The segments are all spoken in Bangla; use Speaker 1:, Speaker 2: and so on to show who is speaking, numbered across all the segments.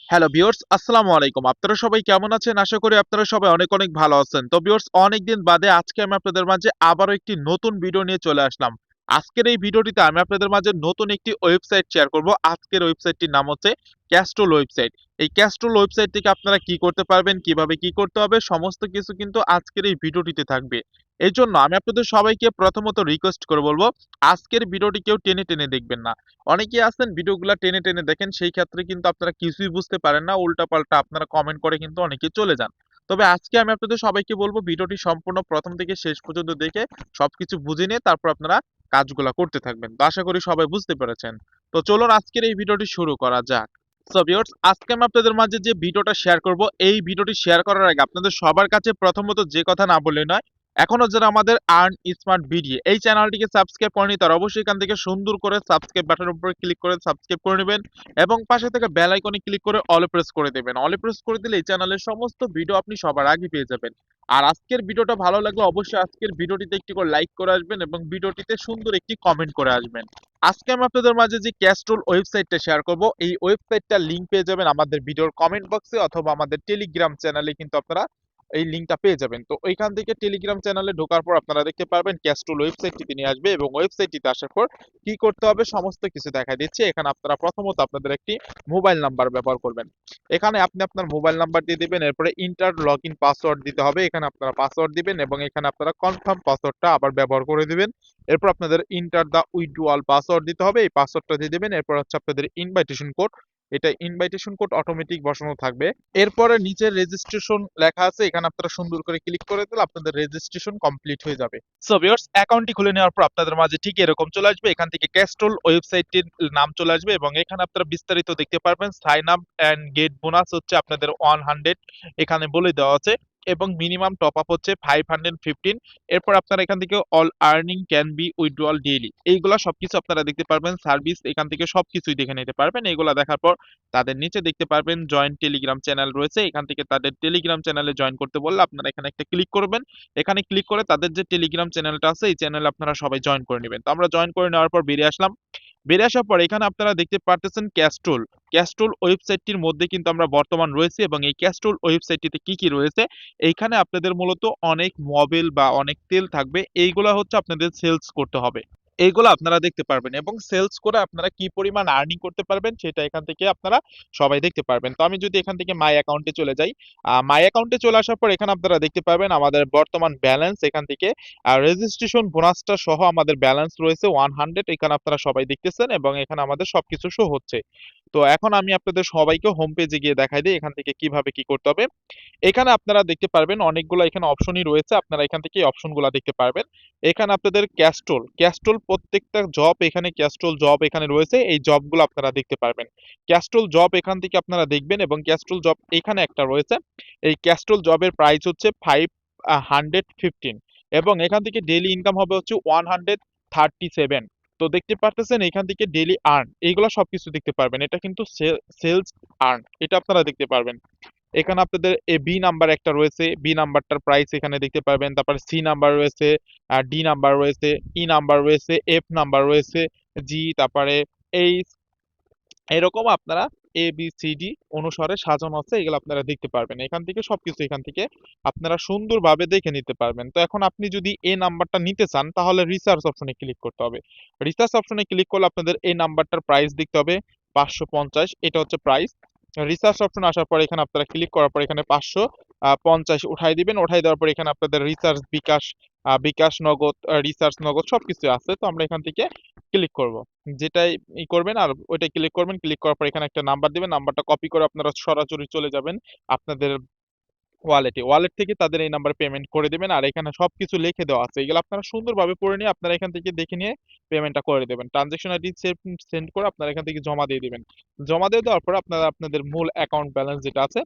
Speaker 1: হ্যালো ভিউয়ার্স, আসসালামু আলাইকুম। আপনারা সবাই কেমন আছেন? আশা করি আপনারা সবাই অনেক অনেক ভালো আছেন। তো ভিউয়ার্স, অনেকদিন বাদে আজকে আমি আপনাদের মাঝে আবারও একটি নতুন ভিডিও নিয়ে চলে আসলাম। আজকের এই ভিডিওটিতে আমি আপনাদের মাঝে নতুন একটি ওয়েবসাইট শেয়ার করব। আজকের ওয়েবসাইটটির নাম হচ্ছে ক্যাস্ট্রল ওয়েবসাইট। এই ক্যাস্ট্রল ওয়েবসাইট থেকে আপনারা কি করতে পারবেন, কিভাবে কি করতে হবে সমস্ত কিছু কিন্তু আজকের এই ভিডিওটিতে থাকবে। এজন্য আমি আপনাদের সবাইকে প্রথমত রিকোয়েস্ট করে বলব, আজকের ভিডিওটি কেউ টেনে টেনে দেখবেন না। অনেকেই আছেন ভিডিওগুলা টেনে টেনে দেখেন, সেই ক্ষেত্রে কিন্তু আপনারা কিছুই বুঝতে পারেন না, উল্টাপাল্টা আপনারা কমেন্ট করে কিন্তু অনেকেই চলে যান। তবে আজকে আমি আপনাদের সবাইকে বলবো ভিডিওটি সম্পূর্ণ প্রথম থেকে শেষ পর্যন্ত দেখে সবকিছু বুঝে নিয়ে তারপর আপনারা কাজগুলা করতে থাকবেন। তো আশা করি সবাই বুঝতে পেরেছেন। তো চলুন আজকের এই ভিডিওটি শুরু করা যাক। সো ভিউয়ার্স, আজকে আমি আপনাদের মাঝে যে ভিডিওটা শেয়ার করব, এই ভিডিওটি শেয়ার করার আগে আপনাদের সবার কাছে প্রথমত যে কথা না বললে নয়, এখনো যারা আমাদের আর্ন স্মার্ট বিডি এই চ্যানেলটিকে সাবস্ক্রাইব করেনি তারা অবশ্যই এখান থেকে সুন্দর করে সাবস্ক্রাইব বাটনের উপরে ক্লিক করে সাবস্ক্রাইব করে নেবেন এবং পাশে থেকে বেল আইকনে ক্লিক করে অলে প্রেস করে দেবেন। অলে প্রেস করে দিলে এই চ্যানেলের সমস্ত ভিডিও আপনি সবার আগে পেয়ে যাবেন। আর আজকের ভিডিওটা ভালো লাগলে অবশ্যই আজকের ভিডিওটিতে একটি করে লাইক করে আসবেন এবং ভিডিওটিতে সুন্দর একটি কমেন্ট করে আসবেন। আজকে আমি আপনাদের মাঝে যে ক্যাস্ট্রল ওয়েবসাইটটা শেয়ার করব, এই ওয়েবসাইটটার লিংক পেয়ে যাবেন আমাদের ভিডিওর কমেন্ট বক্সে অথবা আমাদের টেলিগ্রাম চ্যানেলে, কিন্তু আপনারা এই লিংকটা পেয়ে যাবেন। তো ওইখান থেকে টেলিগ্রাম চ্যানেলে ঢোকার পর আপনারা দেখতে পারবেন ক্যাস্ট্রল ওয়েবসাইটটিতে নিয়ে আসবে এবং ওয়েবসাইটটিতে আসার পর কি করতে হবে সমস্ত কিছু দেখা দিচ্ছে। এখানে আপনারা প্রথমত আপনাদের একটি মোবাইল নাম্বার ব্যবহার করবেন। এখানে আপনি আপনার মোবাইল নাম্বার দিয়ে দিবেন, এরপরে ইন্টার লগ ইন পাসওয়ার্ড দিতে হবে। এখানে আপনারা পাসওয়ার্ড দিবেন এবং এখানে আপনারা কনফার্ম পাসওয়ার্ডটা আবার ব্যবহার করে দিবেন। এরপর আপনাদের ইন্টার দা উইথড্রয়াল পাসওয়ার্ড দিতে হবে, এই পাসওয়ার্ডটা দিয়ে দিবেন। এরপর হচ্ছে আপনাদের ইনভাইটেশন কোড, এটা ইনভাইটেশন কোড অটোমেটিক বসানো থাকবে। এরপরে নিচে রেজিস্ট্রেশন লেখা আছে, এখানে আপনারা সুন্দর করে ক্লিক করে দিলে আপনাদের রেজিস্ট্রেশন কমপ্লিট হয়ে যাবে। সো ভিউয়ার্স, অ্যাকাউন্টটি খুলে নেওয়ার পর আপনাদের মাঝে ঠিক এরকম চলে আসবে। এখান থেকে ক্যাস্ট্রল ওয়েবসাইটটির নাম চলে আসবে এবং এখানে আপনারা বিস্তারিত দেখতে পারবেন। Sign up and get bonus হচ্ছে আপনাদের 100, এখানে বলে দেওয়া আছে, এবং মিনিমাম টপ আপ হচ্ছে 515। এরপর আপনারা এখান থেকে all earning can be withdrawal daily, এইগুলা সবকিছু আপনারা দেখতে পারবেন। সার্ভিস এখান থেকে সবকিছুই দেখে নিতে পারবেন। এইগুলা দেখার পর তাদের নিচে দেখতে পারবেন জয়েন টেলিগ্রাম চ্যানেল রয়েছে, এখান থেকে তাদের টেলিগ্রাম চ্যানেলে জয়েন করতে বললে আপনারা এখানে একটা ক্লিক করবেন। এখানে ক্লিক করে তাদের যে টেলিগ্রাম চ্যানেলটা আছে এই চ্যানেলে আপনারা সবাই জয়েন করে নেবেন। তো আমরা জয়েন করে নেওয়ার পর বেরিয়ে আসলাম। বেরিয়ে আসার পর এখানে আপনারা দেখতে পারতেছেন ক্যাস্ট্রল। ক্যাস্ট্রল ওয়েবসাইটটির মধ্যে কিন্তু আমরা বর্তমান রয়েছি এবং এই ক্যাস্ট্রল ওয়েবসাইটটিতে কি কি রয়েছে, এইখানে আপনাদের মূলত অনেক মোবিল বা অনেক তেল থাকবে, এইগুলা হচ্ছে আপনাদের সেলস করতে হবে। এইগুলো আপনারা দেখতে পারবেন এবং সেলস করে আপনারা কি পরিমাণ আর্নিং করতে পারবেন সেটা এখান থেকে আপনারা সবাই দেখতে পারবেন। তো আমি যদি এখান থেকে মাই অ্যাকাউন্টে চলে যাই, মাই অ্যাকাউন্টে চলে আসার পর এখানে আপনারা দেখতে পারবেন আমাদের বর্তমান ব্যালেন্স, এখান থেকে রেজিস্ট্রেশন বোনাসটা সহ আমাদের ব্যালেন্স রয়েছে 100, এখানে আপনারা সবাই দেখতেছেন এবং এখানে আমাদের সবকিছু শো হচ্ছে। তো এখন আমি আপনাদের সবাইকে হোম পেজে গিয়ে দেখাই দিই এখান থেকে কিভাবে কি করতে হবে। এখানে আপনারা দেখতে পারবেন অনেকগুলো এখানে অপশনই রয়েছে, আপনারা এখান থেকে এই অপশনগুলো দেখতে পারবেন। এখানে আপনাদের ক্যাস্ট্রল ক্যাস্ট্রল প্রত্যেকটা জব, এখানে ক্যাস্ট্রল জব এখানে রয়েছে, এই জবগুলো আপনারা দেখতে পারবেন। ক্যাস্ট্রল জব এখান থেকে আপনারা দেখবেন এবং ক্যাস্ট্রল জব এখানে একটা রয়েছে। এই ক্যাস্ট্রল জবের প্রাইস হচ্ছে 515 এবং এখান থেকে ডেইলি ইনকাম হবে হচ্ছে 137। তো দেখতে পারতেছেন এখান থেকে ডেইলি আর্ন, এইগুলো সবকিছু দেখতে পারবেন। এটা কিন্তু সেলস আর্ন, এটা আপনারা দেখতে পারবেন। এখানে আপনাদের এ বি নাম্বার একটা রয়েছে, বি নাম্বারটার প্রাইস এখানে দেখতে পারবেন। তারপরে সি নাম্বার রয়েছে, ডি নাম্বার রয়েছে, ই নাম্বার রয়েছে, এফ নাম্বার রয়েছে, জি, তারপরে এইচ, এরকম আপনারা এ বি সি ডি অনুসারে সাজানো আছে, এগুলো আপনারা দেখতে পারবেন। এখান থেকে সবকিছু এখান থেকে আপনারা সুন্দরভাবে দেখে নিতে পারবেন। তো এখন আপনি যদি এ নাম্বারটা নিতে চান তাহলে রিসার্চ অপশনে ক্লিক করতে হবে। রিসার্চ অপশনে ক্লিক করলে আপনাদের এই নাম্বারটার প্রাইস দেখতে হবে 550, এটা হচ্ছে প্রাইস। রিসার্চ অপশন আসার পর এখানে আপনারা ক্লিক করার পর এখানে 550 উঠাই দিবেন। উঠাই দেওয়ার পর এখানে আপনাদের রিসার্চ বিকাশ, বিকাশ নগদ, রিসার্চ নগদ সবকিছু আছে। তো আমরা এখান থেকে ক্লিক করব, যেটাই করবেন আর ওইটাই ক্লিক করবেন। ক্লিক করার পর এখানে একটা নাম্বার দিবেন, নাম্বারটা কপি করে আপনারা সরাসরি চলে যাবেন আপনাদের ওয়ালেটে। ওয়ালেট থেকে তাদের এই নাম্বারে পেমেন্ট করে দিবেন আর এখানে সবকিছু লিখে দেওয়া আছে, এগুলো আপনারা সুন্দরভাবে পড়ে নিয়ে আপনারা এখান থেকে দেখে নিয়ে পেমেন্টটা করে দেবেন। ট্রানজাকশন আইডি সেন্ড করে আপনারা এখান থেকে জমা দিয়ে দিবেন। জমা দিয়ে দেওয়ার পর আপনারা আপনাদের মূল অ্যাকাউন্ট ব্যালেন্স যেটা আছে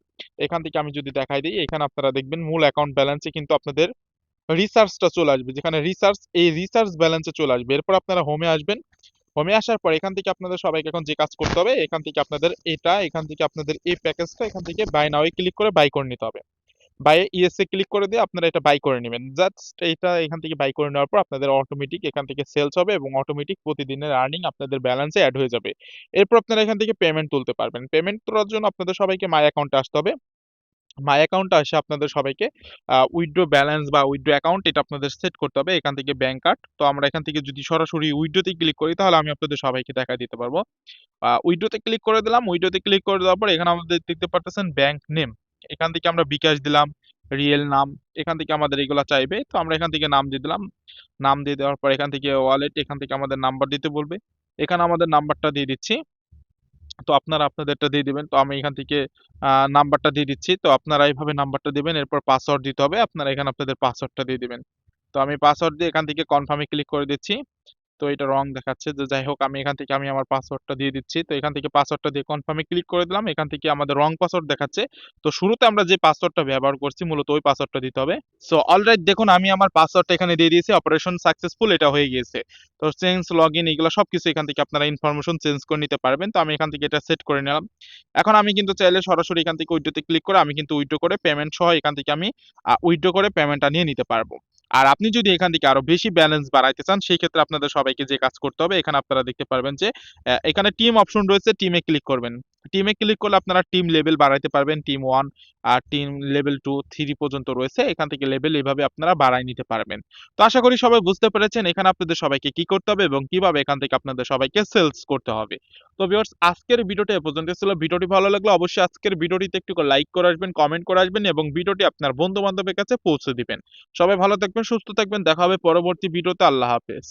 Speaker 1: এখান থেকে আমি যদি দেখাই দিই, এখানে আপনারা দেখবেন মূল অ্যাকাউন্ট ব্যালেন্সে কিন্তু আপনাদের রিসার্চটা চলে আসবে, যেখানে রিসার্চ, এই রিসার্চ ব্যালেন্সে চলে আসবে। এরপর আপনারা হোমে আসবেন। হোমে আসার পর এখান থেকে আপনাদের সবাইকে এখন যে কাজ করতে হবে, এখান থেকে আপনাদের এটা, এখান থেকে আপনাদের এই প্যাকেজটা এখান থেকে বাই নাও ক্লিক করে বাই করে নিতে হবে। বাই ইয়েসে ক্লিক করে দিয়ে আপনারা এটা বাই করে নেবেন। জাস্ট এটা এখান থেকে বাই করে নেওয়ার পর আপনাদের অটোমেটিক এখান থেকে সেলস হবে এবং অটোমেটিক প্রতিদিনের আর্নিং আপনাদের ব্যালেন্সে এড হয়ে যাবে। এরপর আপনারা এখান থেকে পেমেন্ট তুলতে পারবেন। পেমেন্ট তোলার জন্য আপনাদের সবাইকে মাই অ্যাকাউন্টে আসতে হবে। মাই অ্যাকাউন্টে এসে আপনাদের সবাইকে উইথড্র ব্যালেন্স বা উইথড্র অ্যাকাউন্ট এটা আপনাদের সেট করতে হবে। এখান থেকে ব্যাংক কার্ড। তো আমরা এখান থেকে যদি সরাসরি উইথড্রোতে ক্লিক করি তাহলে আমি আপনাদের সবাইকে দেখায় দিতে পারবো। উইথড্রোতে ক্লিক করে দিলাম। উইথড্রোতে ক্লিক করে দেওয়ার পর এখানে আমাদের দেখতে পারতেছেন ব্যাংক নেম। এখান থেকে আমরা বিকাশ দিলাম, রিয়েল নাম। এখান থেকে আমাদের এগুলা চাইবে। তো আমরা এখান থেকে নাম দিয়ে দিলাম। নাম দিয়ে দেওয়ার পর এখান থেকে ওয়ালেট, এখান থেকে আমাদের নাম্বার দিতে বলবে। এখানে আমাদের নাম্বারটা দিয়ে দিচ্ছি। তো আপনারা আপনাদেরটা দিয়ে দিবেন। তো আমি এখান থেকে নাম্বারটা দিয়ে দিচ্ছি। তো আপনারা এইভাবে নাম্বারটা দিবেন। এরপর পাসওয়ার্ড দিতে হবে। আপনারা এখানে আপনাদের পাসওয়ার্ডটা দিয়ে দিবেন। তো আমি পাসওয়ার্ড দিয়ে এখান থেকে কনফার্ম এ ক্লিক করে দিচ্ছি। তো এটা রং দেখাচ্ছে, যে যাই হোক আমি এখান থেকে আমি আমার পাসওয়ার্ডটা দিয়ে দিচ্ছি। তো এখান থেকে পাসওয়ার্ডটা দিয়ে কনফার্ম এ ক্লিক করে দিলাম। এখান থেকে আমাদের রং পাসওয়ার্ড দেখাচ্ছে। তো শুরুতে আমরা যে পাসওয়ার্ডটা ব্যবহার করছি মূলত ওই পাসওয়ার্ডটা দিতে হবে। সো অলরাইট, দেখুন আমি আমার পাসওয়ার্ডটা এখানে দিয়ে দিয়েছি। অপারেশন সাকসেসফুল, এটা হয়ে গিয়েছে। তো চেঞ্জ লগইন এগুলো সবকিছু এখান থেকে আপনারা ইনফরমেশন চেঞ্জ করে নিতে পারবেন। তো আমি এখান থেকে এটা সেট করে নিলাম। এখন আমি কিন্তু চাইলে সরাসরি এখান থেকে উইথড্রোতে ক্লিক করে আমি কিন্তু উইথড্রো করে পেমেন্ট সহ এখান থেকে আমি উইথড্রো করে পেমেন্টটা নিয়ে নিতে পারবো। আর আপনি যদি এখান থেকে আরো বেশি ব্যালেন্স বাড়াইতে চান সেই ক্ষেত্রে আপনাদের সবাইকে যে কাজ করতে হবে, এখানে আপনারা দেখতে পারবেন যে এখানে টিম অপশন রয়েছে, টিমে ক্লিক করবেন। টিমে ক্লিক করলে আপনারা টিম লেভেল বাড়াইতে পারবেন। টিম 1 আর টিম লেভেল 2, 3 পর্যন্ত রয়েছে। এখান থেকে লেভেল এভাবে আপনারা বাড়ায় নিতে পারবেন। তো আশা করি সবাই বুঝতে পেরেছেন এখানে আপনাদের সবাইকে কি করতে হবে এবং কিভাবে এখান থেকে আপনাদের সবাইকে সেলস করতে হবে। তো ভিউয়ার্স, আজকের ভিডিওটা এ পর্যন্ত ছিল। ভিডিওটি ভালো লাগলে অবশ্যই আজকের ভিডিওটিতে একটু লাইক করে আসবেন, কমেন্ট করে আসবেন এবং ভিডিওটি আপনার বন্ধু বান্ধবের কাছে পৌঁছে দিবেন। সবাই ভালো থাকবেন, সুস্থ থাকবেন। দেখা হবে পরবর্তী ভিডিওতে। আল্লাহ হাফেজ।